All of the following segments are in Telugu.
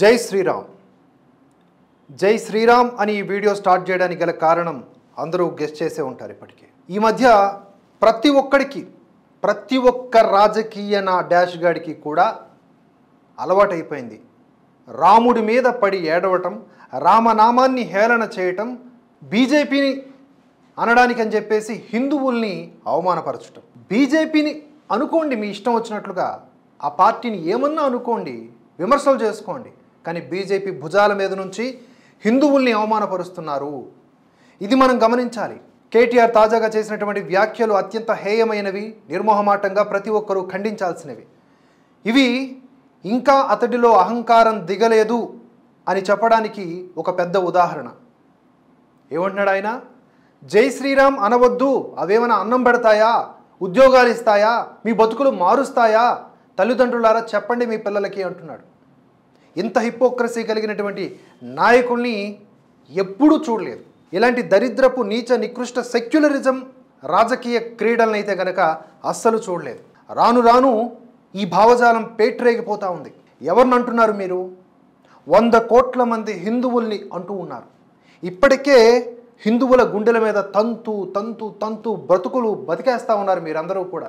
జై శ్రీరామ్. జై శ్రీరామ్ అని ఈ వీడియో స్టార్ట్ చేయడానికి గల కారణం అందరూ గెస్ చేసే ఉంటారు. ఇప్పటికే ఈ మధ్య ప్రతి ఒక్క రాజకీయ నా డాష్ గాడికి కూడా అలవాటైపోయింది రాముడి మీద పడి ఏడవటం, రామనామాన్ని హేళన చేయటం, బీజేపీని అనడానికి అని చెప్పేసి హిందువుల్ని అవమానపరచటం. బీజేపీని అనుకోండి మీ ఇష్టం వచ్చినట్లుగా, ఆ పార్టీని ఏమన్నా అనుకోండి, విమర్శలు చేసుకోండి, కానీ బీజేపీ భుజాల మీద నుంచి హిందువుల్ని అవమానపరుస్తున్నారు. ఇది మనం గమనించాలి. కేటీఆర్ తాజాగా చేసినటువంటి వ్యాఖ్యలు అత్యంత హేయమైనవి, నిర్మోహమాటంగా ప్రతి ఒక్కరూ ఖండించాల్సినవి. ఇవి ఇంకా అతడిలో అహంకారం దిగలేదు అని చెప్పడానికి ఒక పెద్ద ఉదాహరణ. ఏమంటున్నాడు ఆయన? జై శ్రీరామ్ అనవద్దు, అవేమైనా అన్నం పెడతాయా, ఉద్యోగాలు ఇస్తాయా, మీ బతుకులు మారుస్తాయా, తల్లిదండ్రులారా చెప్పండి మీ పిల్లలకి అంటున్నాడు. ఇంత హిపోక్రసీ కలిగినటువంటి నాయకుల్ని ఎప్పుడూ చూడలేదు. ఇలాంటి దరిద్రపు నీచ నికృష్ట సెక్యులరిజం రాజకీయ క్రీడలను అయితే గనక అస్సలు చూడలేదు. రాను రాను ఈ భావజాలం పేట్రేగిపోతూ ఉంది. ఎవరిని అంటున్నారు మీరు? 100 కోట్ల మంది హిందువుల్ని అంటూ ఉన్నారు. ఇప్పటికే హిందువుల గుండెల మీద తంతు తంతు తంతు బ్రతుకులు బతికేస్తూ ఉన్నారు మీరందరూ కూడా.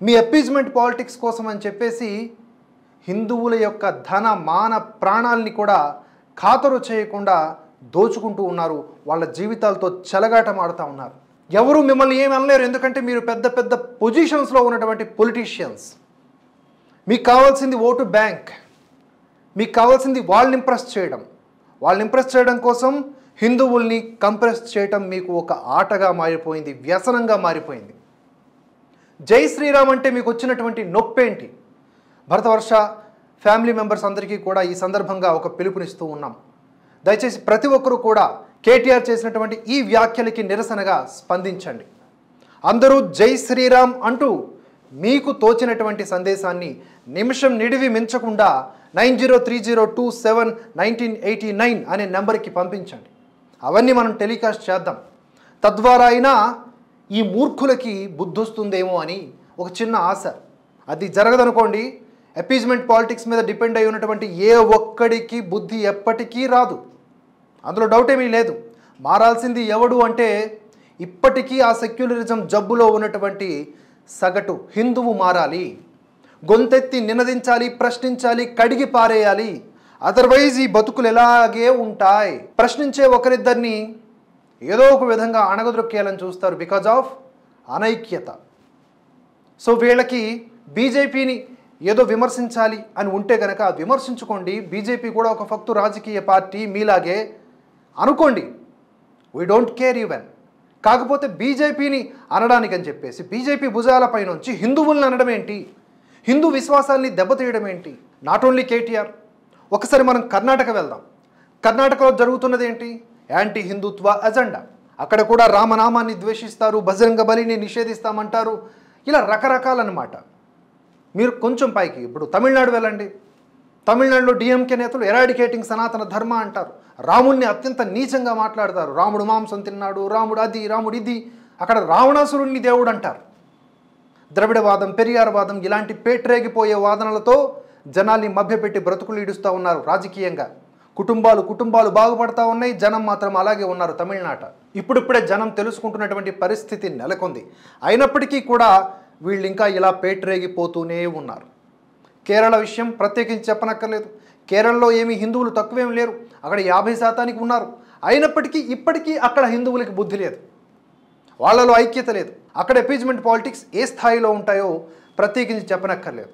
మీ అపీజ్మెంట్ పాలిటిక్స్ కోసం అని చెప్పేసి హిందువుల యొక్క ధన మాన ప్రాణాలని కూడా ఖాతరు చేయకుండా దోచుకుంటూ ఉన్నారు. వాళ్ళ జీవితాలతో చెలగాటం ఆడుతూ ఉన్నారు. ఎవరు మిమ్మల్ని ఏమి అనలేరు, ఎందుకంటే మీరు పెద్ద పెద్ద పొజిషన్స్లో ఉన్నటువంటి పొలిటీషియన్స్. మీకు కావాల్సింది ఓటు బ్యాంక్, మీకు కావాల్సింది వాళ్ళని ఇంప్రెస్ చేయడం. వాళ్ళని ఇంప్రెస్ చేయడం కోసం హిందువుల్ని కంప్రెస్ చేయటం మీకు ఒక ఆటగా మారిపోయింది, వ్యసనంగా మారిపోయింది. జై శ్రీరామ్ అంటే మీకు వచ్చినటువంటి నొప్పేంటి? భరతవర్ష ఫ్యామిలీ మెంబర్స్ అందరికీ కూడా ఈ సందర్భంగా ఒక పిలుపునిస్తూ ఉన్నాం. దయచేసి ప్రతి ఒక్కరూ కూడా కేటీఆర్ చేసినటువంటి ఈ వ్యాఖ్యలకి నిరసనగా స్పందించండి. అందరూ జై శ్రీరామ్ అంటూ మీకు తోచినటువంటి సందేశాన్ని నిమిషం నిడివి మించకుండా 9030271989 అనే నెంబర్కి పంపించండి. అవన్నీ మనం టెలికాస్ట్ చేద్దాం. తద్వారా అయినా ఈ మూర్ఖులకి బుద్ధి వస్తుందేమో అని ఒక చిన్న ఆశ. అది జరగదనుకోండి, అపీజ్మెంట్ పాలిటిక్స్ మీద డిపెండ్ అయి ఉన్నటువంటి ఏ ఒక్కడికి బుద్ధి ఎప్పటికీ రాదు. అందులో డౌట్ ఏమీ లేదు. మారాల్సింది ఎవడు అంటే ఇప్పటికీ ఆ సెక్యులరిజం జబ్బులో ఉన్నటువంటి సగటు హిందువు మారాలి. గొంతెత్తి నినదించాలి, ప్రశ్నించాలి, కడిగి పారేయాలి. అదర్వైజ్ ఈ బతుకులు ఎలాగే ఉంటాయి. ప్రశ్నించే ఒకరిద్దరిని ఏదో ఒక విధంగా అణగదొక్కేయాలని చూస్తారు బికాజ్ ఆఫ్ అనైక్యత. సో వీళ్ళకి బీజేపీని ఏదో విమర్శించాలి అని ఉంటే కనుక విమర్శించుకోండి. బీజేపీ కూడా ఒక ఫక్తు రాజకీయ పార్టీ మీలాగే అనుకోండి. We don't care even. కాకపోతే బీజేపీని అనడానికని చెప్పేసి బీజేపీ భుజాలపై నుంచి హిందువుల్ని అనడం ఏంటి, హిందూ విశ్వాసాల్ని దెబ్బతీయడం ఏంటి? Not only KTR. ఒకసారి మనం కర్ణాటక వెళ్దాం. కర్ణాటకలో జరుగుతున్నది ఏంటి? యాంటీ హిందుత్వ అజెండా. అక్కడ కూడా రామనామాన్ని ద్వేషిస్తారు, బజరంగ బలిని నిషేధిస్తామంటారు. ఇలా రకరకాలన్నమాట. మీరు కొంచెం పైకి ఇప్పుడు తమిళనాడు వెళ్ళండి. తమిళనాడులో డిఎంకే నేతలు ఎరాడికేటింగ్ సనాతన ధర్మ అంటారు. రాముడిని అత్యంత నీచంగా మాట్లాడతారు. రాముడు మాంసం తిన్నాడు, రాముడు అది, రాముడు ఇది. అక్కడ రావణాసురుణ్ణి దేవుడు అంటారు. ద్రవిడవాదం, పెరియారవాదం ఇలాంటి పేట్రేగిపోయే వాదనలతో జనాల్ని మభ్యపెట్టి బ్రతుకులు ఈడుస్తూ ఉన్నారు రాజకీయంగా. కుటుంబాలు బాగుపడతా ఉన్నాయి, జనం మాత్రం అలాగే ఉన్నారు తమిళనాట. ఇప్పుడిప్పుడే జనం తెలుసుకుంటున్నటువంటి పరిస్థితి నెలకొంది. అయినప్పటికీ కూడా వీళ్ళు ఇంకా ఇలా పేట్రేగిపోతూనే ఉన్నారు. కేరళ విషయం ప్రత్యేకించి చెప్పనక్కర్లేదు. కేరళలో ఏమీ హిందువులు తక్కువేం లేరు, అక్కడ 50% ఉన్నారు. అయినప్పటికీ ఇప్పటికీ అక్కడ హిందువులకి బుద్ధి లేదు, వాళ్ళలో ఐక్యత లేదు. అక్కడ అపీజ్మెంట్ పాలిటిక్స్ ఏ స్థాయిలో ఉంటాయో ప్రత్యేకించి చెప్పనక్కర్లేదు.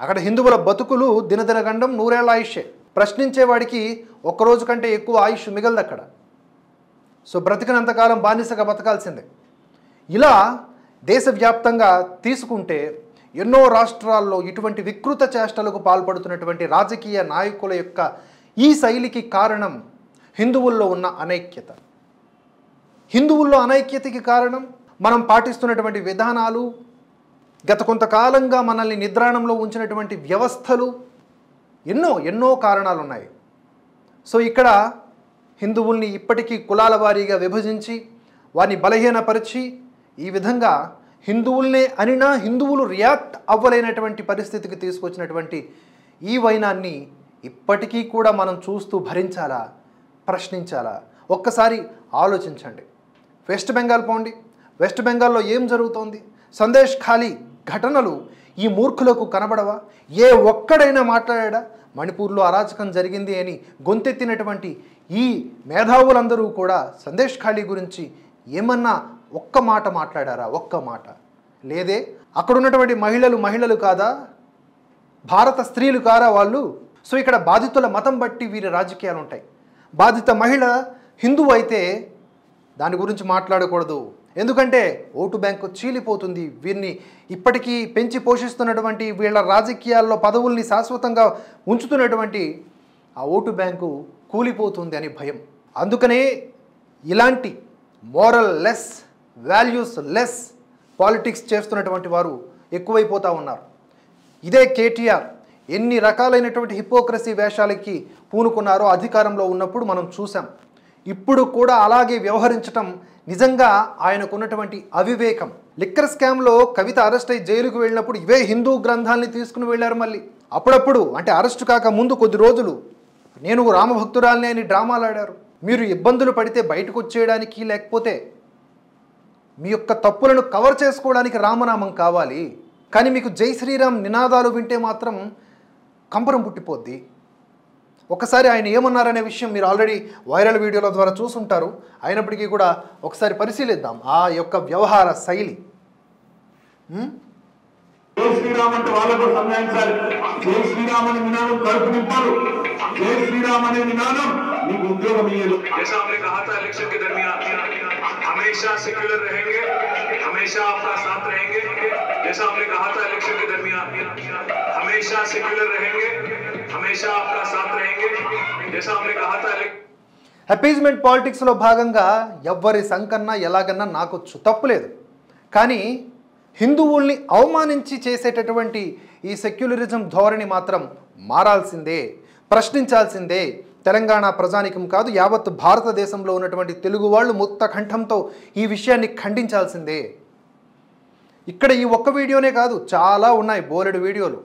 అక్కడ హిందువుల బతుకులు దినదిన గండం, 100 ఏళ్ల ఆయుష్యే. ప్రశ్నించేవాడికి ఒక్కరోజు కంటే ఎక్కువ ఆయుష్ మిగలదు అక్కడ. సో బ్రతికినంతకాలం బానిసగా బతకాల్సిందే. ఇలా దేశవ్యాప్తంగా తీసుకుంటే ఎన్నో రాష్ట్రాల్లో ఇటువంటి వికృత చేష్టలకు పాల్పడుతున్నటువంటి రాజకీయ నాయకుల యొక్క ఈ శైలికి కారణం హిందువుల్లో ఉన్న అనైక్యత. హిందువుల్లో అనైక్యతకి కారణం మనం పాటిస్తున్నటువంటి విధానాలు, గత కొంతకాలంగా మనల్ని నిద్రాణంలో ఉంచినటువంటి వ్యవస్థలు, ఎన్నో కారణాలు ఉన్నాయి. సో ఇక్కడ హిందువుల్ని ఇప్పటికీ కులాల వారీగా విభజించి వారిని బలహీనపరిచి ఈ విధంగా హిందువుల్నే అనినా హిందువులు రియాక్ట్ అవ్వలేనటువంటి పరిస్థితికి తీసుకొచ్చినటువంటి ఈ వైనాన్ని ఇప్పటికీ కూడా మనం చూస్తూ భరించాలా, ప్రశ్నించాలా? ఒక్కసారి ఆలోచించండి. వెస్ట్ బెంగాల్ పోండి, వెస్ట్ బెంగాల్లో ఏం జరుగుతోంది? సందేశ్ ఖాళీ ఘటనలు ఈ మూర్ఖులకు కనబడవా? ఏ ఒక్కడైనా మాట్లాడా? మణిపూర్లో అరాచకం జరిగింది అని గొంతెత్తినటువంటి ఈ మేధావులందరూ కూడా సందేశ్ ఖాళీ గురించి ఏమన్నా ఒక్క మాట మాట్లాడారా? ఒక్క మాట లేదే. అక్కడ ఉన్నటువంటి మహిళలు కాదా? భారత స్త్రీలు కారా వాళ్ళు? సో ఇక్కడ బాధితుల మతం బట్టి వీరి రాజకీయాలు ఉంటాయి. బాధిత మహిళ హిందువు అయితే దాని గురించి మాట్లాడకూడదు, ఎందుకంటే ఓటు బ్యాంకు చీలిపోతుంది. వీరిని ఇప్పటికీ పెంచి పోషిస్తున్నటువంటి వీళ్ళ రాజకీయాల్లో పదవుల్ని శాశ్వతంగా ఉంచుతున్నటువంటి ఆ ఓటు బ్యాంకు కూలిపోతుంది అని భయం. అందుకనే ఇలాంటి moral less, values less politics చేస్తున్నటువంటి వారు ఎక్కువైపోతూ ఉన్నారు. ఇదే కేటీఆర్ ఎన్ని రకాలైనటువంటి హిపోక్రసీ వేషాలకి పూనుకున్నారో అధికారంలో ఉన్నప్పుడు మనం చూసాం. ఇప్పుడు కూడా అలాగే వ్యవహరించటం నిజంగా ఆయనకున్నటువంటి అవివేకం. లిక్కర్ స్కామ్లో కవిత అరెస్ట్ అయ్యి జైలుకు వెళ్ళినప్పుడు ఇవే హిందూ గ్రంథాలని తీసుకుని వెళ్ళారు. మళ్ళీ అప్పుడప్పుడు అంటే అరెస్ట్ కాక ముందు కొద్ది రోజులు నేను రామభక్తురాల్ని అని డ్రామాలు ఆడారు. మీరు ఇబ్బందులు పడితే బయటకు వచ్చేయడానికి, లేకపోతే మీ యొక్క తప్పులను కవర్ చేసుకోవడానికి రామనామం కావాలి. కానీ మీకు జై శ్రీరామ్ నినాదాలు వింటే మాత్రం కంపరం పుట్టిపోద్ది. ఒకసారి ఆయన ఏమన్నారనే విషయం మీరు ఆల్రెడీ వైరల్ వీడియోల ద్వారా చూసుంటారు. అయినప్పటికీ కూడా ఒకసారి పరిశీలిద్దాం ఆ యొక్క వ్యవహార శైలి. జై శ్రీరామ్ అంటే వాళ్ళకు సంజాయించాలి. జై శ్రీరామ్ అనే నినాదం కడుపు నింపారు. జై శ్రీరామ్ అనే నినాదం మీకు ఉద్యోగం ఇయ్యదు. जैसा हमने कहा था इलेक्शन के दरमियान हमेशा सेक्युलर रहेंगे, हमेशा आपका साथ रहेंगे. जैसा हमने कहा था इलेक्शन के दरमियान हमेशा सेक्युलर रहेंगे, हमेशा आपका साथ रहेंगे. जैसा हमने कहा था అపీజ్మెంట్ పాలిటిక్స్లో భాగంగా ఎవ్వరి సంకన్నా ఎలాగన్నా నాకొచ్చు, తప్పులేదు. కానీ హిందువుల్ని అవమానించి చేసేటటువంటి ఈ సెక్యులరిజం ధోరణి మాత్రం మారాల్సిందే, ప్రశ్నించాల్సిందే. తెలంగాణ ప్రజానికం కాదు, యావత్ భారతదేశంలో ఉన్నటువంటి తెలుగు వాళ్ళు ముక్త కంఠంతో ఈ విషయాన్ని ఖండించాల్సిందే. ఇక్కడ ఈ ఒక్క వీడియోనే కాదు, చాలా ఉన్నాయి, బోలెడు వీడియోలు.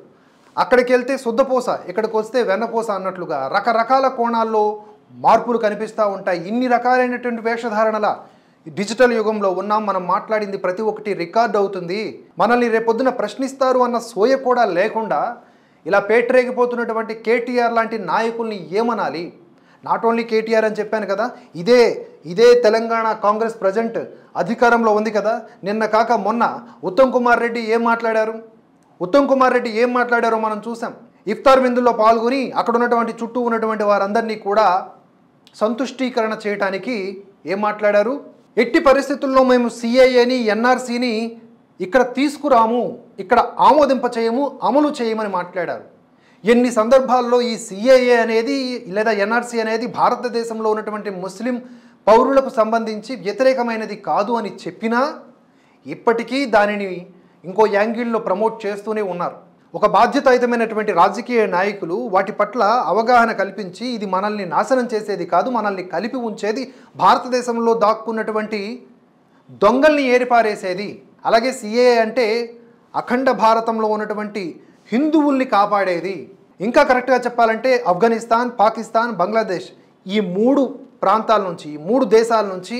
అక్కడికి వెళ్తే శుద్ధపూస, ఇక్కడికి వస్తే వెన్నపూస అన్నట్లుగా రకరకాల కోణాల్లో మార్పులు కనిపిస్తూ ఉంటాయి. ఇన్ని రకాలైనటువంటి వేషధారణల డిజిటల్ యుగంలో ఉన్నాం. మనం మాట్లాడింది ప్రతి ఒక్కటి రికార్డ్ అవుతుంది. మనల్ని రేపొద్దున ప్రశ్నిస్తారు అన్న సోయ కూడా లేకుండా ఇలా పేటరేగిపోతున్నటువంటి కేటీఆర్ లాంటి నాయకుల్ని ఏమనాలి? నాట్ ఓన్లీ కేటీఆర్ అని చెప్పాను కదా, ఇదే తెలంగాణ కాంగ్రెస్ ప్రజెంట్ అధికారంలో ఉంది కదా. నిన్న కాక మొన్న ఉత్తమ్ కుమార్ రెడ్డి ఏం మాట్లాడారో మనం చూసాం. ఇఫ్తార్ విందుల్లో పాల్గొని అక్కడ ఉన్నటువంటి చుట్టూ ఉన్నటువంటి వారందరినీ కూడా సంతుష్టీకరణ చేయడానికి ఏం మాట్లాడారు? ఎట్టి పరిస్థితుల్లో మేము సిఏఏని, ఎన్ఆర్సీని ఇక్కడ తీసుకురాము, ఇక్కడ ఆమోదింపచేయము, అమలు చేయమని మాట్లాడారు. ఎన్ని సందర్భాల్లో ఈ సిఏఏ అనేది లేదా ఎన్ఆర్సీ అనేది భారతదేశంలో ఉన్నటువంటి ముస్లిం పౌరులకు సంబంధించి వ్యతిరేకమైనది కాదు అని చెప్పినా ఇప్పటికీ దానిని ఇంకో యాంగిల్లో ప్రమోట్ చేస్తూనే ఉన్నారు. ఒక బాధ్యతాయుతమైనటువంటి రాజకీయ నాయకులు వాటి పట్ల అవగాహన కల్పించి ఇది మనల్ని నాశనం చేసేది కాదు, మనల్ని కలిపి ఉంచేది, భారతదేశంలో దాక్కున్నటువంటి దొంగల్ని ఏరిపారేసేది. అలాగే సిఏఏ అంటే అఖండ భారతంలో ఉన్నటువంటి హిందువుల్ని కాపాడేది. ఇంకా కరెక్ట్గా చెప్పాలంటే ఆఫ్ఘనిస్తాన్, పాకిస్తాన్, బంగ్లాదేశ్ ఈ 3 ప్రాంతాల నుంచి, ఈ 3 దేశాల నుంచి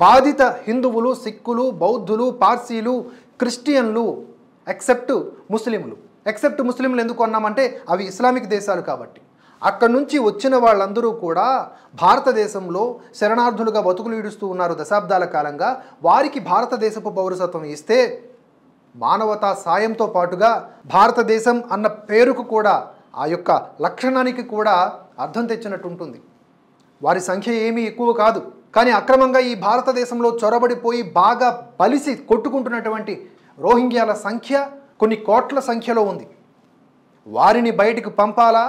బాధిత హిందువులు, సిక్కులు, బౌద్ధులు, పార్సీలు, క్రిస్టియన్లు ఎక్సెప్ట్ ముస్లింలు ఎందుకు అన్నామంటే అవి ఇస్లామిక్ దేశాలు కాబట్టి. అక్కడి నుంచి వచ్చిన వాళ్ళందరూ కూడా భారతదేశంలో శరణార్థులుగా బతుకులు ఈడుస్తూ ఉన్నారు దశాబ్దాల కాలంగా. వారికి భారతదేశపు పౌరసత్వం ఇస్తే మానవతా సాయంతో పాటుగా భారతదేశం అన్న పేరుకు కూడా ఆ యొక్క లక్షణానికి కూడా అర్థం తెచ్చినట్టు ఉంటుంది. వారి సంఖ్య ఏమీ ఎక్కువ కాదు, కానీ అక్రమంగా ఈ భారతదేశంలో చొరబడిపోయి బాగా బలిసి కొట్టుకుంటున్నటువంటి రోహింగ్యాల సంఖ్య కొన్ని కోట్ల సంఖ్యలో ఉంది. వారిని బయటికి పంపాలా,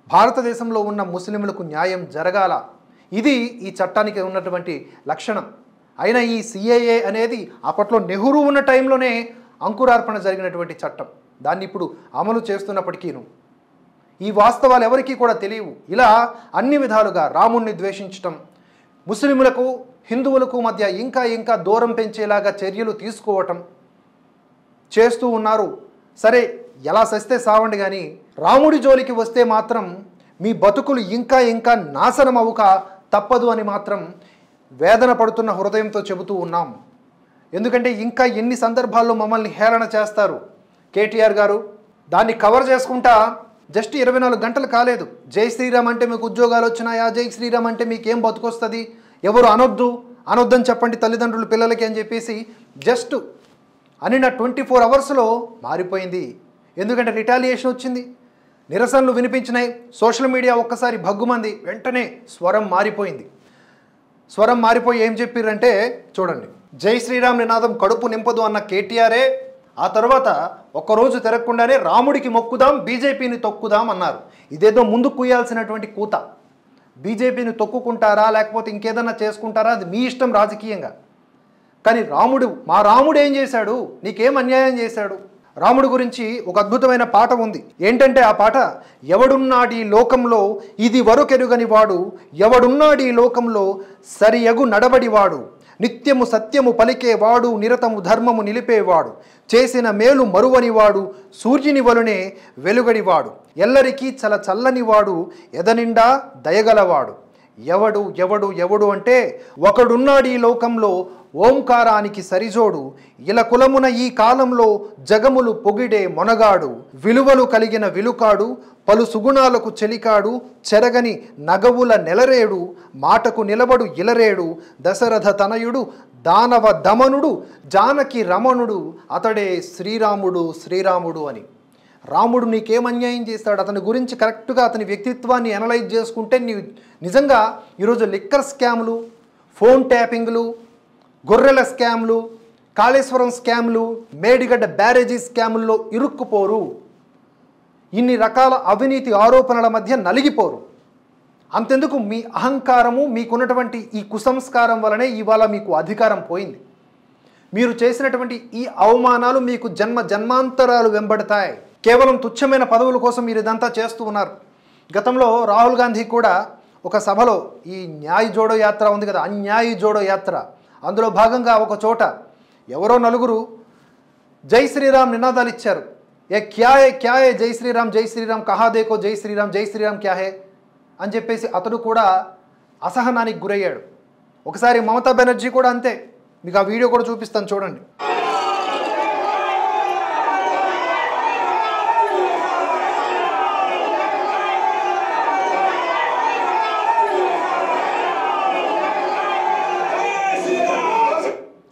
భారతదేశంలో ఉన్న ముస్లింలకు న్యాయం జరగాల. ఇది ఈ చట్టానికి ఉన్నటువంటి లక్షణం. అయినా ఈ సిఏఏ అనేది అప్పట్లో నెహ్రూ ఉన్న టైంలోనే అంకురార్పణ జరిగినటువంటి చట్టం. దాన్ని ఇప్పుడు అమలు చేస్తున్నప్పటికీను ఈ వాస్తవాలు ఎవరికీ కూడా తెలియవు. ఇలా అన్ని విధాలుగా రాముణ్ణి ద్వేషించటం, ముస్లింలకు హిందువులకు మధ్య ఇంకా దూరం పెంచేలాగా చర్యలు తీసుకోవటం చేస్తూ ఉన్నారు. సరే, ఎలా సస్తే సావండి, కానీ రాముడి జోలికి వస్తే మాత్రం మీ బతుకులు ఇంకా ఇంకా నాశనం అవ్వక తప్పదు అని మాత్రం వేదన పడుతున్న హృదయంతో చెబుతూ ఉన్నాం. ఎందుకంటే ఇంకా ఎన్ని సందర్భాల్లో మమ్మల్ని హేళన చేస్తారు కేటీఆర్ గారు. దాన్ని కవర్ చేసుకుంటా జస్ట్ 24 గంటలు కాలేదు. జై శ్రీరామ్ అంటే మీకు ఉద్యోగాలు వచ్చినాయా, జై శ్రీరామ్ అంటే మీకేం బతుకొస్తుంది, ఎవరు అనొద్దని చెప్పండి తల్లిదండ్రులు పిల్లలకి అని చెప్పేసి జస్ట్ అనిన 24 అవర్స్లో మారిపోయింది. ఎందుకంటే రిటాలియేషన్ వచ్చింది, నిరసనలు వినిపించినాయి, సోషల్ మీడియా ఒక్కసారి భగ్గుమంది, వెంటనే స్వరం మారిపోయింది. స్వరం మారిపోయి ఏం చెప్పారంటే చూడండి, జై శ్రీరామ్ నినాదం కడుపు నింపదు అన్న కేటీఆరే ఆ తర్వాత ఒక్కరోజు తిరగకుండానే రాముడికి మొక్కుదాం, బీజేపీని తొక్కుదాం అన్నారు. ఇదేదో ముందు కుయ్యాల్సినటువంటి కూత. బీజేపీని తొక్కుకుంటారా లేకపోతే ఇంకేదన్నా చేసుకుంటారా అది మీ ఇష్టం రాజకీయంగా. కానీ మా రాముడు ఏం చేశాడు, నీకేం అన్యాయం చేశాడు? రాముడి గురించి ఒక అద్భుతమైన పాట ఉంది. ఏంటంటే ఆ పాట, ఎవడున్నాడీ లోకంలో ఇది వరకెరుగని వాడు, ఎవడున్నాడీ లోకంలో సరియగు నడబడివాడు, నిత్యము సత్యము పలికేవాడు, నిరతము ధర్మము నిలిపేవాడు, చేసిన మేలు మరువనివాడు, సూర్యుని వలనే వెలుగడివాడు, ఎల్లరికీ చల్లనివాడు, ఎదనిండా దయగలవాడు. ఎవడు ఎవడు ఎవడు అంటే ఒకడున్నాడు ఈ లోకంలో ఓంకారానికి సరిజోడు, ఇలా కులమున ఈ కాలంలో జగములు పొగిడే మొనగాడు, విలువలు కలిగిన విలుకాడు, పలు సుగుణాలకు చెలికాడు, చెరగని నగవుల నెలరేడు, మాటకు నిలబడు ఇలరేడు, దశరథ తనయుడు దానవ దమనుడు, జానకి రమణుడు, అతడే శ్రీరాముడు అని. రాముడు నీకేం అన్యాయం చేస్తాడు? అతని గురించి కరెక్ట్గా అతని వ్యక్తిత్వాన్ని అనలైజ్ చేసుకుంటే నిజంగా ఈరోజు లిక్కర్ స్కామ్లు, ఫోన్ ట్యాపింగ్లు, గొర్రెల స్కామ్లు, కాళేశ్వరం స్కామ్లు, మేడిగడ్డ బ్యారేజీ స్కాముల్లో ఇరుక్కుపోరు. ఇన్ని రకాల అవినీతి ఆరోపణల మధ్య నలిగిపోరు. అంతెందుకు మీ అహంకారము, మీకున్నటువంటి ఈ కుసంస్కారం వలనే ఇవాళ మీకు అధికారం పోయింది. మీరు చేసినటువంటి ఈ అవమానాలు మీకు జన్మాంతరాలు వెంబడతాయి. కేవలం తుచ్చమైన పదవుల కోసం మీరు ఇదంతా చేస్తూ ఉన్నారు. గతంలో రాహుల్ గాంధీ కూడా ఒక సభలో ఈ న్యాయ్ జోడో యాత్ర ఉంది కదా, అన్యాయ్ జోడో యాత్ర, అందులో భాగంగా ఒక చోట ఎవరో నలుగురు జై శ్రీరామ్ నినాదాలు ఇచ్చారు. ఏ క్యా హే జై శ్రీరామ్ కహా దేకో జై శ్రీరామ్ క్యా హే అని చెప్పేసి అతడు కూడా అసహనానికి గురయ్యాడు. ఒకసారి మమతా బెనర్జీ కూడా అంతే. మీకు ఆ వీడియో కూడా చూపిస్తాను చూడండి.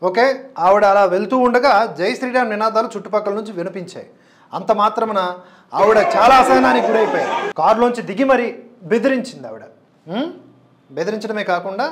ఓకే, ఆవిడ అలా వెళ్తూ ఉండగా జై శ్రీరామ్ నినాదాలు చుట్టుపక్కల నుంచి వినిపించాయి. అంత మాత్రమున ఆవిడ చాలా అసహనానికి గురైపోయారు. కారులోంచి దిగి మరి బెదిరించింది ఆవిడ. బెదిరించడమే కాకుండా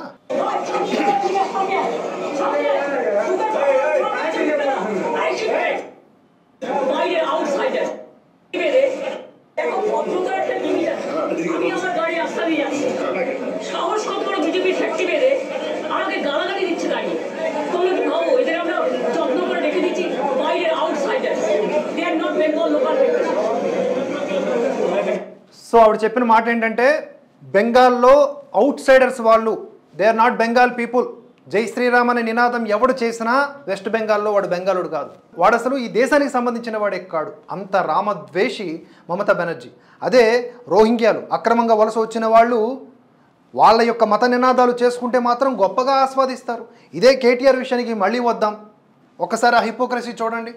సో ఆవిడ చెప్పిన మాట ఏంటంటే బెంగాల్లో అవుట్ సైడర్స్ వాళ్ళు, they are not Bengal people. జై శ్రీరామ్ అనే నినాదం ఎవడు చేసినా వెస్ట్ బెంగాల్లో వాడు బెంగాలుడు కాదు, వాడు అసలు ఈ దేశానికి సంబంధించిన వాడే కాడు. అంత రామద్వేషి మమతా బెనర్జీ. అదే రోహింగ్యాలు అక్రమంగా వలస వచ్చిన వాళ్ళు వాళ్ళ యొక్క మత నినాదాలు చేసుకుంటే మాత్రం గొప్పగా ఆస్వాదిస్తారు. ఇదే కేటీఆర్ విషయానికి మళ్ళీ వద్దాం. ఒకసారి ఆ హిపోక్రసీ చూడండి.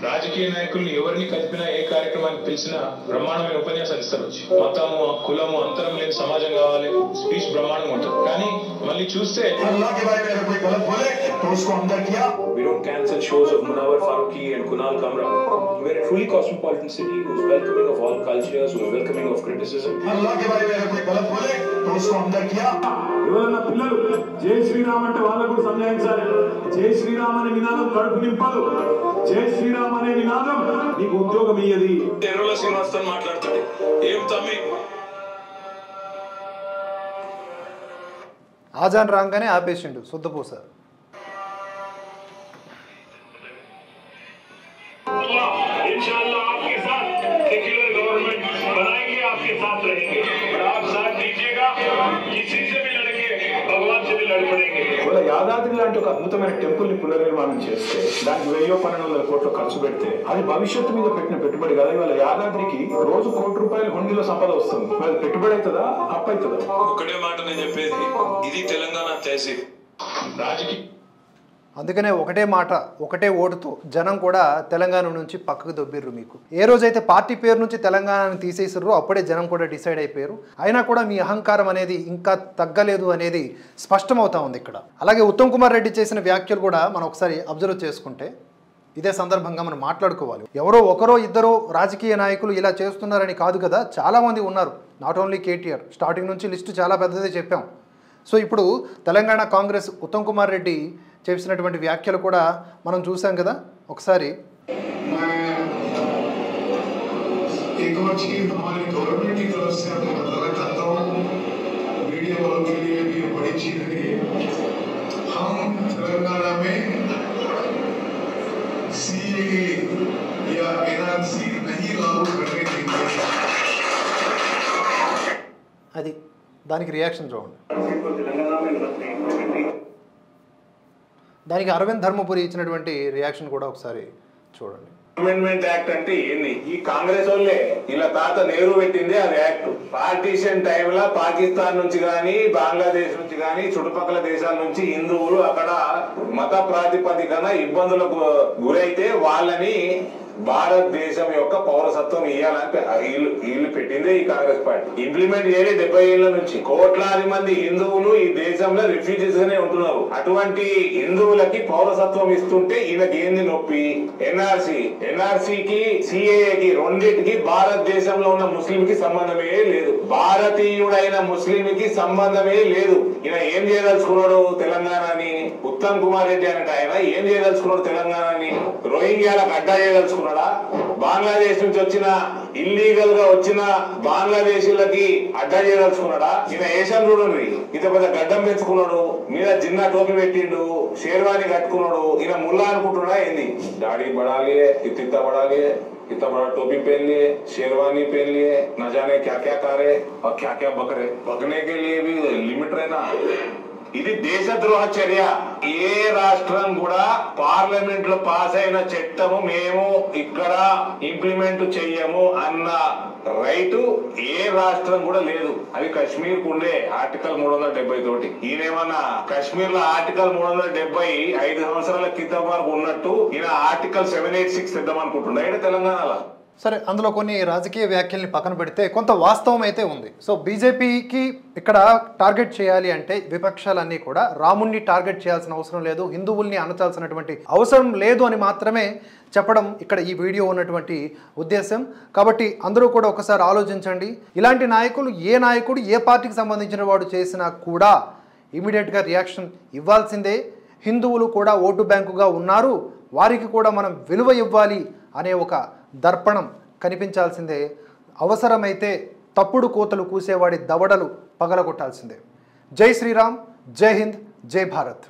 రాజకీయ నాయకుల్ని ఎవరిని కలిపినా ఏ కార్యక్రమానికి పిలిచినా బ్రహ్మాండమైన ఉపన్యాసాలు ఇస్తారు. మతము కులము అంతరం లేని సమాజం కావాలి, స్పీచ్ బ్రహ్మాండంగా ఉంటుంది. కానీ మళ్ళీ చూస్తే we don't cancel shows of Munawar Faruqi and Kunal Kamra. We're a truly cosmopolitan city who's welcoming of all cultures, who's welcoming of criticism. ఎవరన్నా పిల్లలు జై శ్రీరామ్ అంటే వాళ్ళకు కూడా సంజాయించాలి. జై శ్రీరామ్ అనే నినాదం కడుపు నింపదు, జై శ్రీరామ్ అనే నినాదం నీకు ఉద్యోగం ఇయ్యది. ఎర్రల శ్రీనివాసన్ మాట్లాడుతాడు, ఏం తమ్మి ఆజాన్ రాగానే ఆపేసిండు శుద్ధపూస. इंशाअल्लाह आपके साथ सेक्युलर गवर्नमेंट बनाएंगे, आपके साथ रहेंगे, और आप साथ दीजिएगा, किसी से भी लड़ेंगे, भगवान से भी लड़ पड़ेंगे. యాదాద్రి లాంటి ఒక అద్భుతమైన టెంపుల్ ని పునర్నిర్మాణం చేస్తే దానికి 1000-1200 కోట్లు ఖర్చు పెడితే అది భవిష్యత్తు మీద పెట్టిన పెట్టుబడి కదా. ఇవాళ యాదాద్రికి రోజు ₹1 హుండీలో సంపద వస్తుంది. మరి పెట్టుబడి అవుతుందా, అప్పు అవుతుందా? ఒకటే మాట నేను చెప్పేది, ఇది తెలంగాణ తహసీల్ రాజకీయ. అందుకనే ఒకటే మాట, ఒకటే ఓటుతో జనం కూడా తెలంగాణ నుంచి పక్కకు దొబ్బిర్రు. మీకు ఏ రోజైతే పార్టీ పేరు నుంచి తెలంగాణని తీసేసారో అప్పుడే జనం కూడా డిసైడ్ అయిపోయారు. అయినా కూడా మీ అహంకారం అనేది ఇంకా తగ్గలేదు అనేది స్పష్టమవుతా ఉంది ఇక్కడ. అలాగే ఉత్తమ్ కుమార్ రెడ్డి చేసిన వ్యాఖ్యలు కూడా మనం ఒకసారి అబ్జర్వ్ చేసుకుంటే ఇదే సందర్భంగా మనం మాట్లాడుకోవాలి. ఎవరో ఒకరో ఇద్దరో రాజకీయ నాయకులు ఇలా చేస్తున్నారని కాదు కదా, చాలామంది ఉన్నారు. నాట్ ఓన్లీ కేటీఆర్, స్టార్టింగ్ నుంచి లిస్టు చాలా పెద్దదే చెప్పాం. సో ఇప్పుడు తెలంగాణ కాంగ్రెస్ ఉత్తమ్ కుమార్ రెడ్డి చేసినటువంటి వ్యాఖ్యలు కూడా మనం చూసాం కదా. ఒకసారి అది దానికి రియాక్షన్ చూడండి. దానికి అరవింద్ ధర్మపురి ఇచ్చినటువంటి రియాక్షన్ కూడా ఒకసారి చూడండి. అమెండ్మెంట్ యాక్ట్ అంటే ఏంది? ఈ కాంగ్రెస్ వాళ్ళే ఇలా తాత నెహ్రూ పెట్టింది అది యాక్ట్. పార్టీషన్ టైంలో పాకిస్తాన్ నుంచి గానీ, బంగ్లాదేశ్ నుంచి గానీ, చుట్టుపక్కల దేశాల నుంచి హిందువులు అక్కడ మత ప్రాతిపదికన ఇబ్బందులకు గురైతే వాళ్ళని భారతదేశం యొక్క పౌరసత్వం ఇవ్వాలని వీళ్ళు పెట్టిందే ఈ కాంగ్రెస్ పార్టీ. ఇంప్లిమెంట్ చేయలే 70 ఏళ్ల నుంచి. కోట్లాది మంది హిందువులు ఈ దేశంలో రిఫ్యూజీస్ గానే ఉంటున్నారు. అటువంటి హిందువులకి పౌరసత్వం ఇస్తుంటే ఈయనకి ఏంది నొప్పి? ఎన్ఆర్సీకి సిఏఏకి రెండింటికి భారతదేశంలో ఉన్న ముస్లింకి సంబంధమే లేదు. భారతీయుడైన ముస్లింకి సంబంధమే లేదు. ఈయన ఏం చేయదలుచుకున్నాడు తెలంగాణని? ఉత్తమ్ కుమార్ రెడ్డి అంటే ఆయన ఏం చేయదలుచుకున్నాడు తెలంగాణని? రోహింగ్యాలకు అడ్డా చేయదలుచుకున్నాడు. బంగ్లాదేశ్ నుంచి వచ్చిన ఇల్లీగల్ గా వచ్చిన బంగ్లాదేశీలకి అడ్డా చేయదలుచుకున్నాడా? ఈయన ఏషియన్ చూడండి, ఇంత పెద్ద గడ్డం పెంచుకున్నాడు, మీద జిన్నా టోపీ పెట్టిండు, షేర్వాణి కట్టుకున్నాడు. ఈయన ముల్లా అనుకుంటున్నా ఏంది? दाढ़ी बढ़ा लिए, इतना बढ़ा लिए, इतना बड़ा टोपी पहन लिए, शेरवानी पहन लिए, न जाने क्या क्या करे और क्या क्या बकरे. बकने के लिए भी लिमिट रहना. ఇది దేశద్రోహ చర్య. ఏ రాష్ట్రం కూడా పార్లమెంట్ లో పాస్ అయిన చట్టము మేము ఇక్కడ ఇంప్లిమెంట్ చెయ్యము అన్న రైటు ఏ రాష్ట్రం కూడా లేదు. అది కశ్మీర్ కు ఉండే ఆర్టికల్ 370 తోటి. ఈయనేమన్నా కశ్మీర్ లో ఆర్టికల్ 370 5 సంవత్సరాల క్రితం వరకు ఉన్నట్టు ఈయన ఆర్టికల్ 786 తెద్దాం అనుకుంటున్నా ఇక్కడ తెలంగాణలో. సరే, అందులో కొన్ని రాజకీయ వ్యాఖ్యల్ని పక్కన పెడితే కొంత వాస్తవం అయితే ఉంది. సో బీజేపీకి ఇక్కడ టార్గెట్ చేయాలి అంటే విపక్షాలన్నీ కూడా రాముణ్ణి టార్గెట్ చేయాల్సిన అవసరం లేదు, హిందువుల్ని అనచాల్సినటువంటి అవసరం లేదు అని మాత్రమే చెప్పడం ఇక్కడ ఈ వీడియో ఉన్నటువంటి ఉద్దేశం. కాబట్టి అందరూ కూడా ఒకసారి ఆలోచించండి. ఇలాంటి నాయకులు ఏ నాయకుడు ఏ పార్టీకి సంబంధించిన వాడు చేసినా కూడా ఇమీడియట్గా రియాక్షన్ ఇవ్వాల్సిందే. హిందువులు కూడా ఓటు బ్యాంకుగా ఉన్నారు, వారికి కూడా మనం విలువ ఇవ్వాలి అనే ఒక దర్పణం కనిపించాల్సిందే. అవసరమైతే తప్పుడు కోతలు కూసేవాడి దవడలు పగలగొట్టాల్సిందే. జై శ్రీరామ్, జై హింద్, జై భారత్.